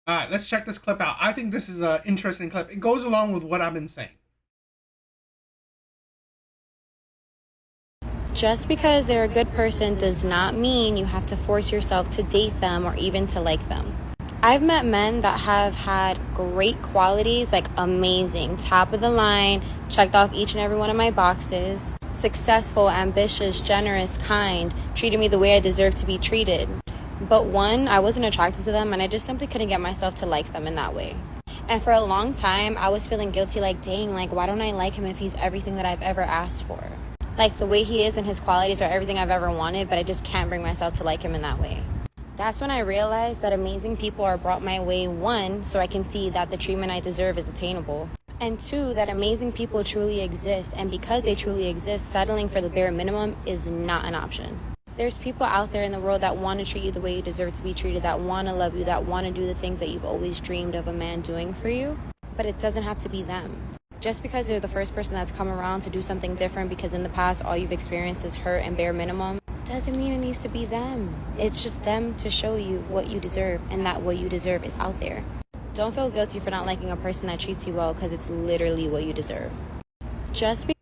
All right, let's check this clip out. I think this is an interesting clip. It goes along with what I've been saying. Just because they're a good person does not mean you have to force yourself to date them or even to like them. I've met men that have had great qualities, like amazing, top of the line, checked off each and every one of my boxes, successful, ambitious, generous, kind, treated me the way I deserve to be treated. But one, I wasn't attracted to them and I just simply couldn't get myself to like them in that way. And for a long time, I was feeling guilty, like, dang, like, why don't I like him if he's everything that I've ever asked for? Like, the way he is and his qualities are everything I've ever wanted, but I just can't bring myself to like him in that way. That's when I realized that amazing people are brought my way, one, so I can see that the treatment I deserve is attainable, and two, that amazing people truly exist, and because they truly exist, settling for the bare minimum is not an option. There's people out there in the world that want to treat you the way you deserve to be treated, that want to love you, that want to do the things that you've always dreamed of a man doing for you, but it doesn't have to be them. Just because they're the first person that's come around to do something different because in the past all you've experienced is hurt and bare minimum, doesn't mean it needs to be them. It's just them to show you what you deserve, and that what you deserve is out there. Don't feel guilty for not liking a person that treats you well, because it's literally what you deserve. Just be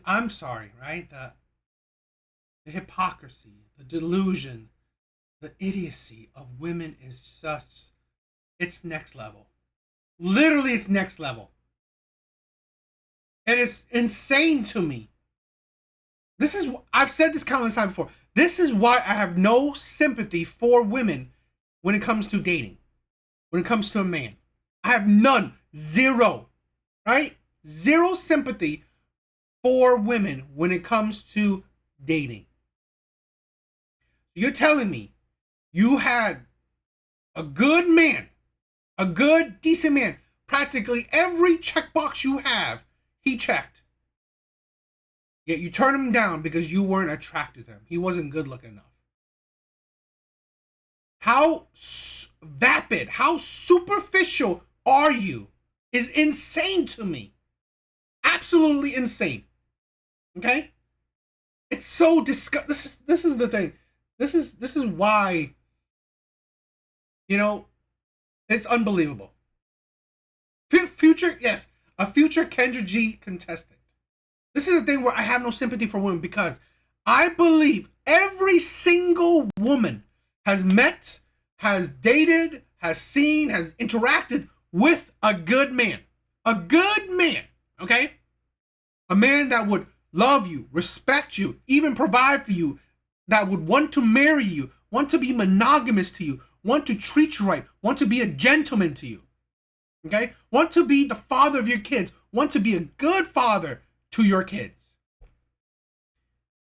I'm sorry, right? The hypocrisy, the delusion, the idiocy of women is such, it's next level. Literally, it's next level. And it's insane to me. This is, I've said this countless times before. This is why I have no sympathy for women when it comes to dating, when it comes to a man. I have none, zero, right? Zero sympathy for women when it comes to dating. You're telling me you had a good man, a good, decent man. Practically every checkbox you have, he checked. Yet you turned him down because you weren't attracted to him. He wasn't good looking enough. How vapid, how superficial are you is insane to me. Absolutely insane. Okay? It's so disgusting. This is the thing. This is why, you know, it's unbelievable. Future, yes, a future Kendra G contestant. This is the thing where I have no sympathy for women because I believe every single woman has met, has dated, has seen, has interacted with a good man. A good man, okay? A man that would love you, respect you, even provide for you, that would want to marry you, want to be monogamous to you, want to treat you right, want to be a gentleman to you. Okay? Want to be the father of your kids, want to be a good father to your kids.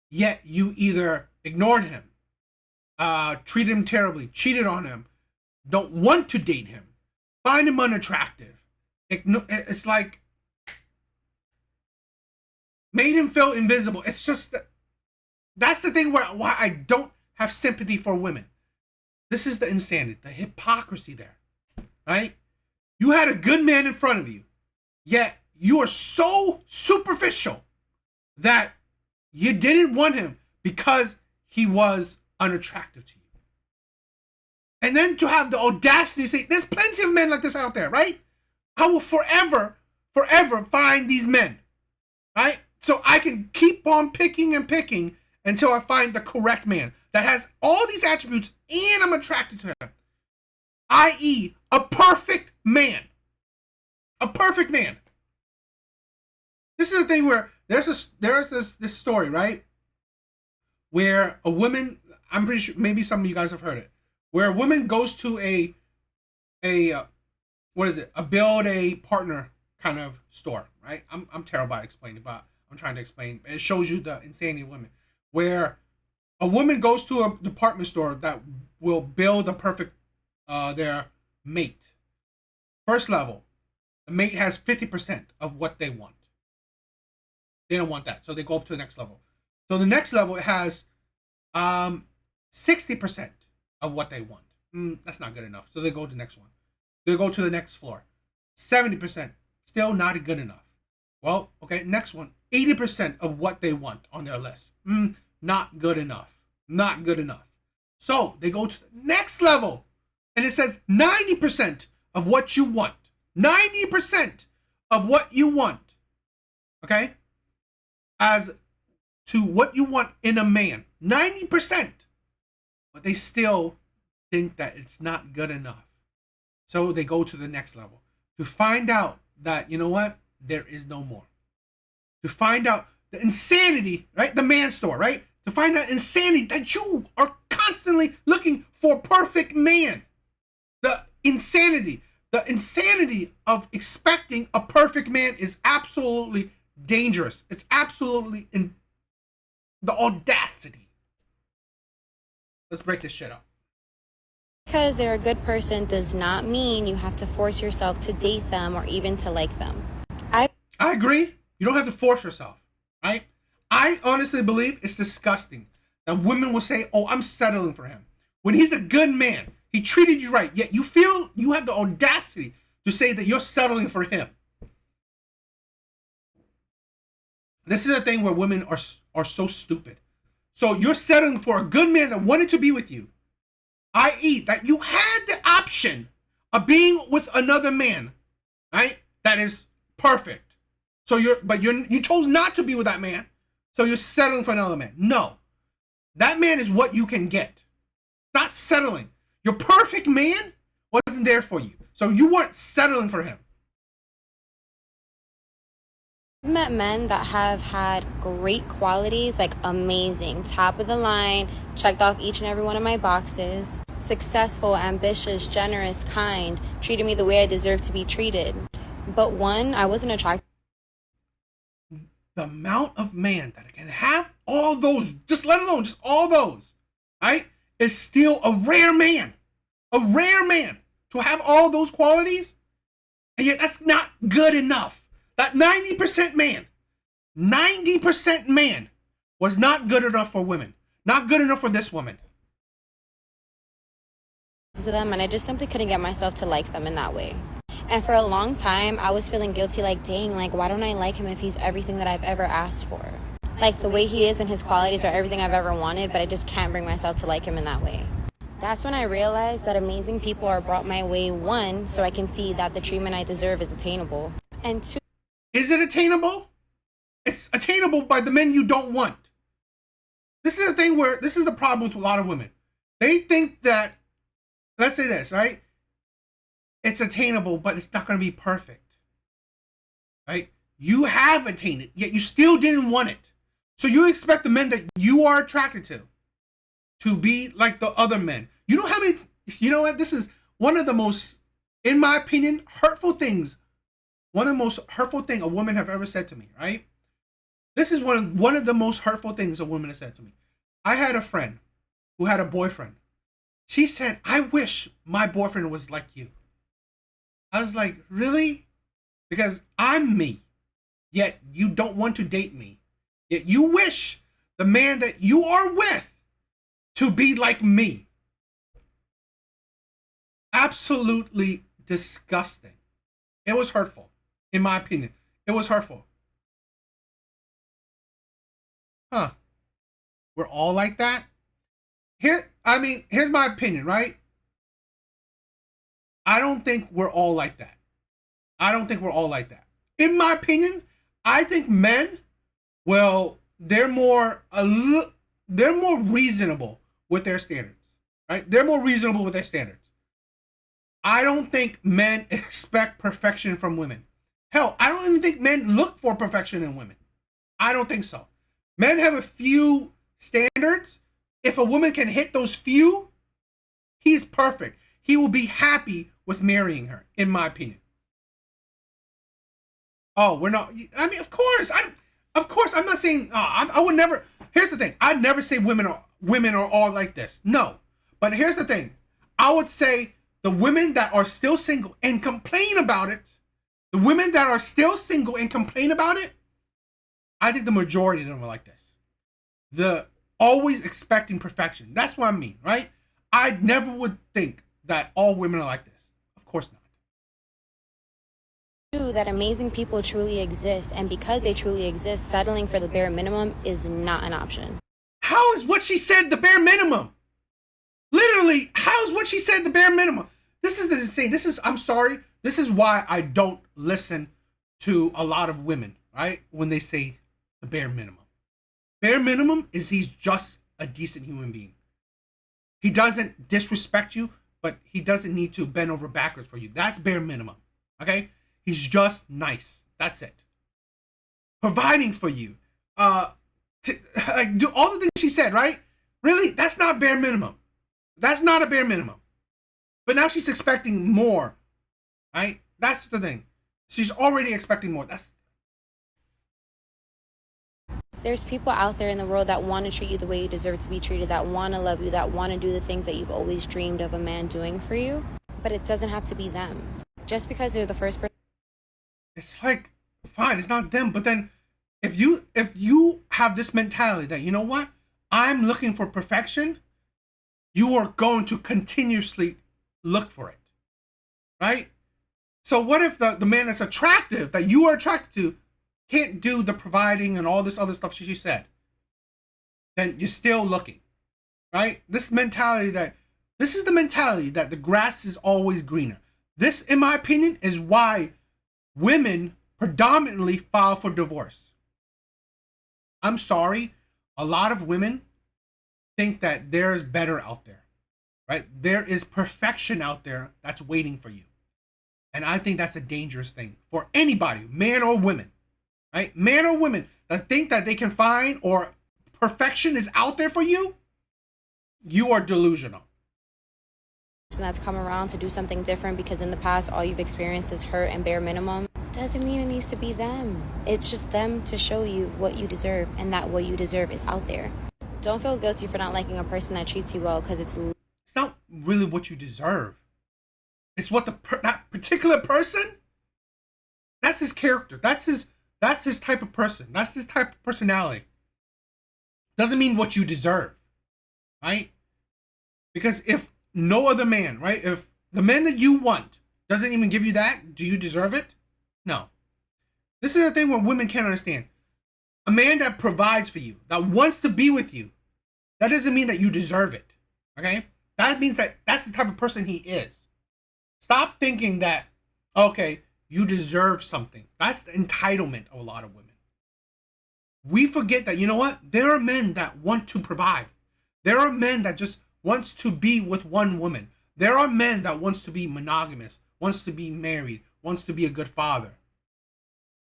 Yet you either ignored him, treated him terribly, cheated on him, don't want to date him, find him unattractive. It's like made him feel invisible. It's just that's the thing why I don't have sympathy for women. This is the insanity, the hypocrisy there, right? You had a good man in front of you, yet you are so superficial that you didn't want him because he was unattractive to you. And then to have the audacity to say, there's plenty of men like this out there, right? I will forever find these men, right? So I can keep on picking and picking until I find the correct man that has all these attributes and I'm attracted to him. I.e., a perfect man. A perfect man. This is the thing where there's this story, right? Where a woman, I'm pretty sure maybe some of you guys have heard it, where a woman goes to a what is it? A build a partner kind of store, right? I'm terrible at explaining, but I'm trying to explain. It shows you the insanity of women. Where a woman goes to a department store that will build a perfect their mate. First level, the mate has 50% of what they want. They don't want that, so they go up to the next level. So the next level, it has 60% of what they want. That's not good enough. So they go to the next one. They go to the next floor. 70%, still not good enough. Well, okay, next one, 80% of what they want on their list. not good enough. Not good enough. So they go to the next level, and it says 90% of what you want. 90% of what you want. Okay? As to what you want in a man. 90%. But they still think that it's not good enough. So they go to the next level to find out that, you know what? There is no more. To find out the insanity, right? The man store, right? To find out insanity that you are constantly looking for a perfect man. The insanity of expecting a perfect man is absolutely dangerous. It's absolutely in the audacity. Let's break this shit up. Because they're a good person does not mean you have to force yourself to date them or even to like them. I agree. You don't have to force yourself, right? I honestly believe it's disgusting that women will say, oh, I'm settling for him. When he's a good man, he treated you right, yet you feel you have the audacity to say that you're settling for him. This is a thing where women are so stupid. So you're settling for a good man that wanted to be with you, i.e. that you had the option of being with another man, right? That is perfect. So you chose not to be with that man, so you're settling for another man. No. That man is what you can get. Not settling. Your perfect man wasn't there for you. So you weren't settling for him. I've met men that have had great qualities, like amazing, top of the line, checked off each and every one of my boxes, successful, ambitious, generous, kind, treated me the way I deserve to be treated. But one, I wasn't attracted. The amount of man that can have all those, just let alone just all those, right, is still a rare man. A rare man to have all those qualities, and yet that's not good enough. That 90% man, 90% man was not good enough for women. Not good enough for this woman. Them, and I just simply couldn't get myself to like them in that way. And for a long time, I was feeling guilty, like, dang, like, why don't I like him if he's everything that I've ever asked for? Like, the way he is and his qualities are everything I've ever wanted, but I just can't bring myself to like him in that way. That's when I realized that amazing people are brought my way, one, so I can see that the treatment I deserve is attainable, and two... Is it attainable? It's attainable by the men you don't want. This is the thing where, this is the problem with a lot of women. They think that, let's say this, right? It's attainable, but it's not going to be perfect, right? You have attained it, yet you still didn't want it. So you expect the men that you are attracted to be like the other men. You know how many, you know what? This is one of the most, in my opinion, hurtful things. One of the most hurtful things a woman have ever said to me, right? This is one of the most hurtful things a woman has said to me. I had a friend who had a boyfriend. She said, I wish my boyfriend was like you. I was like, really? Because I'm me, yet you don't want to date me. Yet you wish the man that you are with to be like me. Absolutely disgusting. It was hurtful, in my opinion. It was hurtful. Huh. We're all like that? Here's my opinion, right? I don't think we're all like that. I don't think we're all like that. In my opinion, I think men, well, they're more reasonable with their standards, right? They're more reasonable with their standards. I don't think men expect perfection from women. Hell, I don't even think men look for perfection in women. I don't think so. Men have a few standards. If a woman can hit those few, he's perfect. He will be happy with marrying her, in my opinion. Oh, we're not. I mean, of course, I'm not saying. I would never. Here's the thing. I'd never say women are all like this. No, but here's the thing. I would say the women that are still single and complain about it. The women that are still single and complain about it. I think the majority of them are like this. The always expecting perfection. That's what I mean, right? I never would think that all women are like this. Of course not. Two, that amazing people truly exist, and because they truly exist, settling for the bare minimum is not an option. How is what she said the bare minimum? Literally, how is what she said the bare minimum? This is insane. I'm sorry. This is why I don't listen to a lot of women, right? When they say the bare minimum. Bare minimum is he's just a decent human being. He doesn't disrespect you, but he doesn't need to bend over backwards for you. That's bare minimum, okay? He's just nice. That's it. Providing for you. Do all the things she said, right? Really, that's not bare minimum. That's not a bare minimum. But now she's expecting more, right? That's the thing. She's already expecting more. There's people out there in the world that want to treat you the way you deserve to be treated, that want to love you, that want to do the things that you've always dreamed of a man doing for you. But it doesn't have to be them. Just because they're the first person. It's like, fine, it's not them. But then if you have this mentality that, you know what? I'm looking for perfection, you are going to continuously look for it, right? So what if the man that's attractive, that you are attracted to, can't do the providing and all this other stuff she said? Then you're still looking, right? This is the mentality that the grass is always greener. This, in my opinion, is why women predominantly file for divorce. I'm sorry, a lot of women think that there's better out there, right? There is perfection out there that's waiting for you. And I think that's a dangerous thing for anybody, man or women, right? Man or women that think that they can find or perfection is out there for you, you are delusional. That's come around to do something different because in the past all you've experienced is hurt and bare minimum, doesn't mean it needs to be them. It's just them to show you what you deserve, and that what you deserve is out there. Don't feel guilty for not liking a person that treats you well, because it's not really what you deserve. It's what that particular person, that's his character. That's his type of person. That's his type of personality. Doesn't mean what you deserve, right? Because if no other man, right? If the man that you want doesn't even give you that, do you deserve it? No. This is the thing where women can't understand. A man that provides for you, that wants to be with you, that doesn't mean that you deserve it, okay? That means that that's the type of person he is. Stop thinking that, okay, you deserve something. That's the entitlement of a lot of women. We forget that, you know what? There are men that want to provide. There are men that just wants to be with one woman. There are men that wants to be monogamous, wants to be married, wants to be a good father.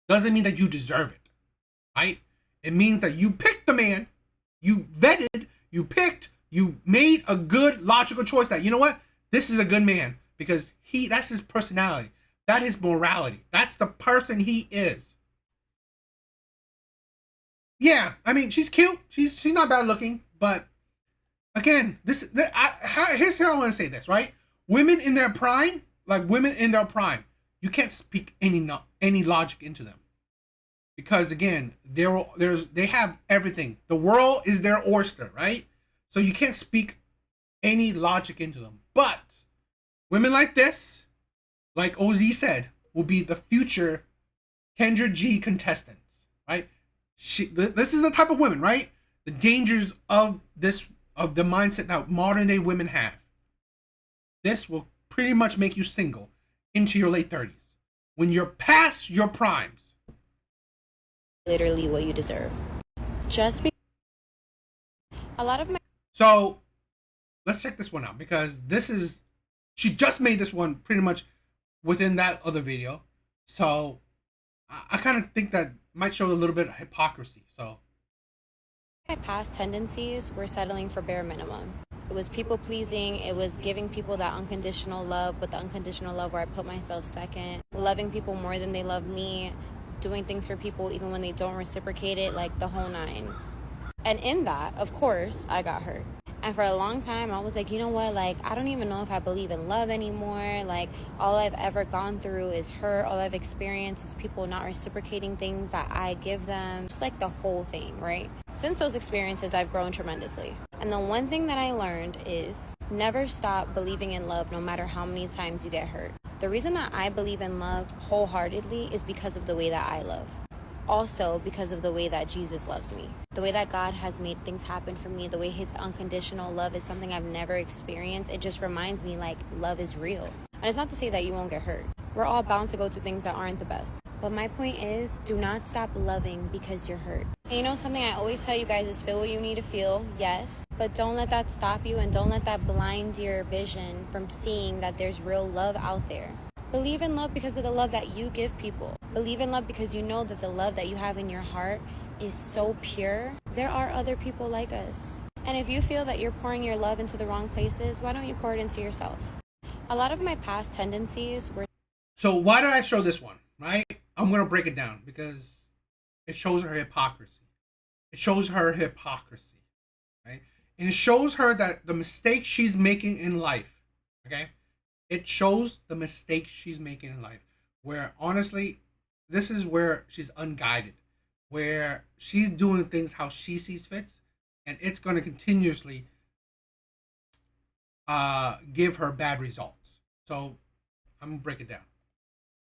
Doesn't mean that you deserve it, right? It means that you picked the man, you vetted, you picked, you made a good logical choice that, you know what? This is a good man because that's his personality. That is morality. That's the person he is. Yeah, I mean, she's cute. She's not bad looking, but again, here's how I want to say this, right? Women in their prime, you can't speak any logic into them, because again, they have everything. The world is their oyster, right? So you can't speak any logic into them. But women like this, like OZ said, will be the future Kendra G contestants, right? This is the type of women, right? The dangers of the mindset that modern day women have. This will pretty much make you single into your late 30s when you're past your primes. Literally what you deserve. Just because a lot of my... So let's check this one out, because she just made this one pretty much within that other video. So I kind of think that might show a little bit of hypocrisy. So my past tendencies were settling for bare minimum. It was people pleasing. It was giving people that unconditional love, but the unconditional love where I put myself second, loving people more than they love me, doing things for people even when they don't reciprocate it, like the whole nine. And in that, of course, I got hurt. And for a long time, I was like, you know what? Like, I don't even know if I believe in love anymore. Like, all I've ever gone through is hurt. All I've experienced is people not reciprocating things that I give them. Just like the whole thing, right? Since those experiences, I've grown tremendously. And the one thing that I learned is never stop believing in love, no matter how many times you get hurt. The reason that I believe in love wholeheartedly is because of the way that I love. also because of the way that Jesus loves me. The way that God has made things happen for me, the way his unconditional love is something I've never experienced. It just reminds me like love is real. And it's not to say that you won't get hurt. We're all bound to go through things that aren't the best. But my point is, do not stop loving because you're hurt. And you know something I always tell you guys is feel what you need to feel, yes. But don't let that stop you and don't let that blind your vision from seeing that there's real love out there. Believe in love because of the love that you give people. Believe in love because you know that the love that you have in your heart is so pure. There are other people like us. And if you feel that you're pouring your love into the wrong places, why don't you pour it into yourself? A lot of my past tendencies were... So why did I show this one, right? I'm going to break it down because it shows her hypocrisy. It shows her hypocrisy, right? And it shows her that the mistakes she's making in life, okay? It shows the mistakes she's making in life, where honestly, this is where she's unguided, where she's doing things how she sees fit, and it's going to continuously give her bad results. So I'm going to break it down.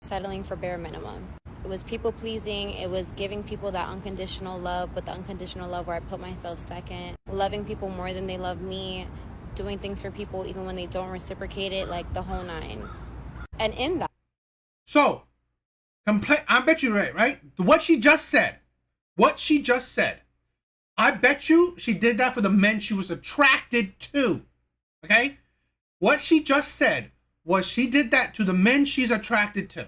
Settling for bare minimum. It was people pleasing. It was giving people that unconditional love, but the unconditional love where I put myself second. Loving people more than they love me. Doing things for people even when they don't reciprocate it, like the whole nine. And in that. So, I bet you right? What she just said. I bet you she did that for the men she was attracted to. Okay? What she just said was she did that to the men she's attracted to.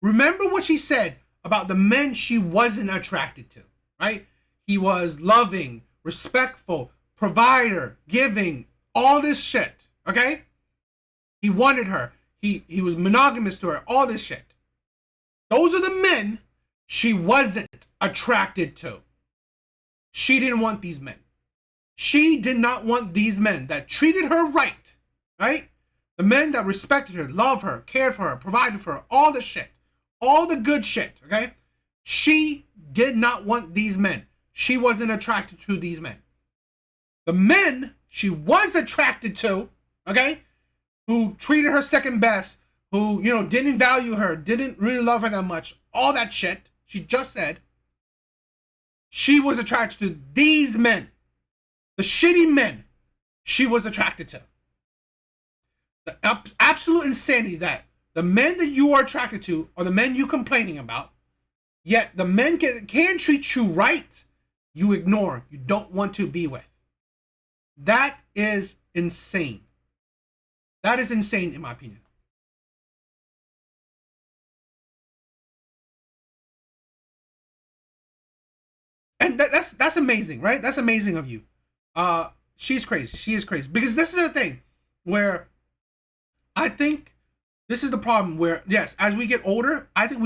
Remember what she said about the men she wasn't attracted to, right? He was loving, respectful, provider, giving, all this shit, okay? He wanted her. He was monogamous to her, all this shit. Those are the men she wasn't attracted to. She didn't want these men. She did not want these men that treated her right? The men that respected her, loved her, cared for her, provided for her, all the shit. All the good shit, okay? She did not want these men. She wasn't attracted to these men. The men she was attracted to, okay, who treated her second best, who, didn't value her, didn't really love her that much, all that shit she just said, she was attracted to these men. The shitty men she was attracted to. The absolute insanity that the men that you are attracted to are the men you're complaining about, yet the men can treat you right, you ignore, you don't want to be with. That is insane. That is insane in my opinion. And that's amazing, right? That's amazing of you. She's crazy. She is crazy. Because this is the thing where I think this is the problem where, yes, as we get older, I think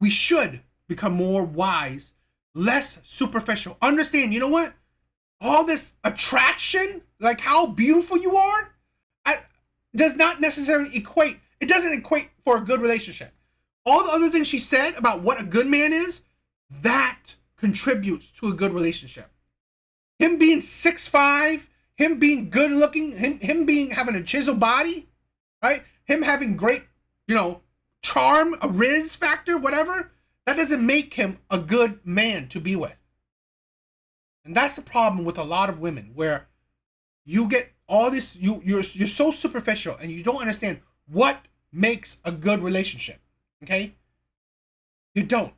we should become more wise, less superficial. Understand, you know what? All this attraction, like how beautiful you are, does not necessarily equate. It doesn't equate for a good relationship. All the other things she said about what a good man is, that contributes to a good relationship. Him being 6'5", him being good looking, him being having a chiseled body, right? Him having great, charm, a riz factor, whatever, that doesn't make him a good man to be with. And that's the problem with a lot of women, where you get all this, you're so superficial and you don't understand what makes a good relationship. Okay? You don't.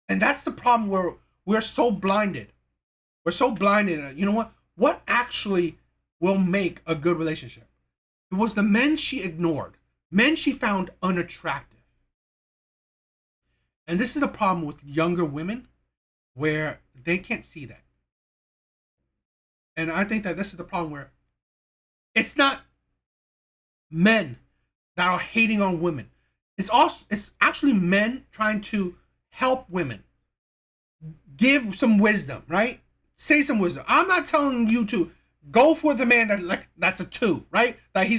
And that's the problem where we're so blinded. We're so blinded. You know what? What actually will make a good relationship? It was the men she ignored, men she found unattractive. And this is the problem with younger women, where they can't see that. And I think that this is the problem where it's not men that are hating on women. It's actually men trying to help women. Give some wisdom, right? Say some wisdom. I'm not telling you to go for the man that's a 2, right? That he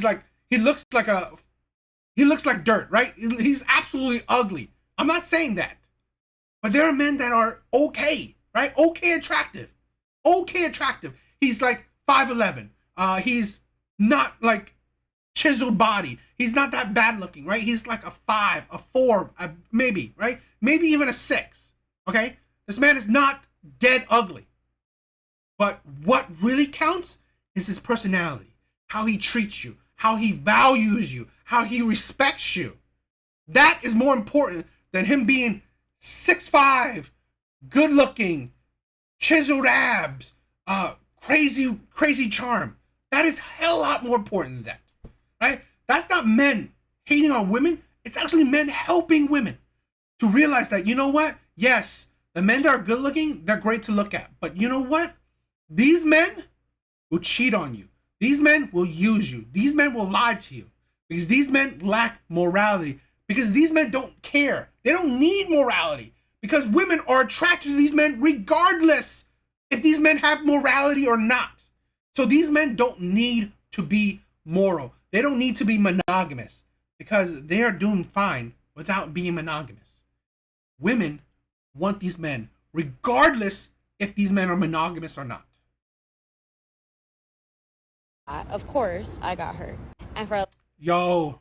looks like dirt, right? He's absolutely ugly. I'm not saying that. But there are men that are okay, right? Okay attractive. He's like 5'11". He's not like chiseled body. He's not that bad looking, right? He's like a 5, a 4, maybe, right? Maybe even a 6. Okay? This man is not dead ugly. But what really counts is his personality, how he treats you, how he values you, how he respects you. That is more important than him being 6'5", good looking, chiseled abs, crazy charm. That is a hell lot more important than that, right? That's not men hating on women. It's actually men helping women to realize that, you know what? Yes, the men that are good looking, they're great to look at. But you know what? These men will cheat on you. These men will use you. These men will lie to you because these men lack morality, because these men don't care. They don't need morality because women are attracted to these men regardless if these men have morality or not. So these men don't need to be moral. They don't need to be monogamous because they are doing fine without being monogamous. Women want these men regardless if these men are monogamous or not. Of course, I got hurt. And for Yo,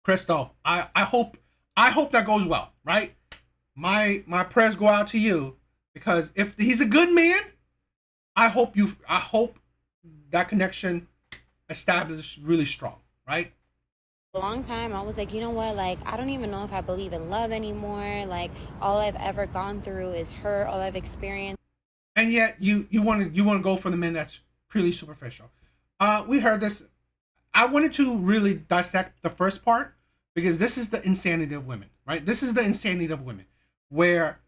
Crystal, I hope that goes well, right? My prayers go out to you because if he's a good man, I hope that connection established really strong, right? a long time, I was like, you know what? Like, I don't even know if I believe in love anymore. Like, all I've ever gone through is hurt. All I've experienced. And yet you want to go for the men that's purely superficial. We heard this. I wanted to really dissect the first part because this is the insanity of women, right? This is the insanity of women where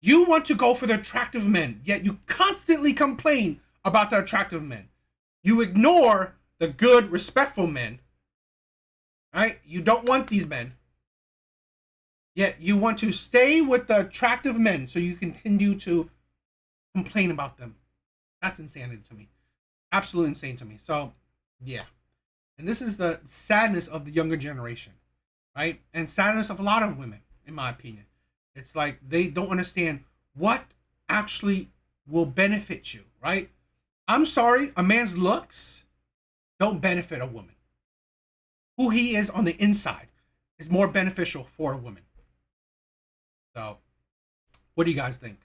you want to go for the attractive men, yet you constantly complain about the attractive men. You ignore the good, respectful men, right? You don't want these men, yet you want to stay with the attractive men so you continue to complain about them. That's insanity to me. Absolutely insane to me. So, yeah. And this is the sadness of the younger generation, right? And sadness of a lot of women, in my opinion. It's like they don't understand what actually will benefit you, right? I'm sorry, a man's looks don't benefit a woman. Who he is on the inside is more beneficial for a woman. So, what do you guys think?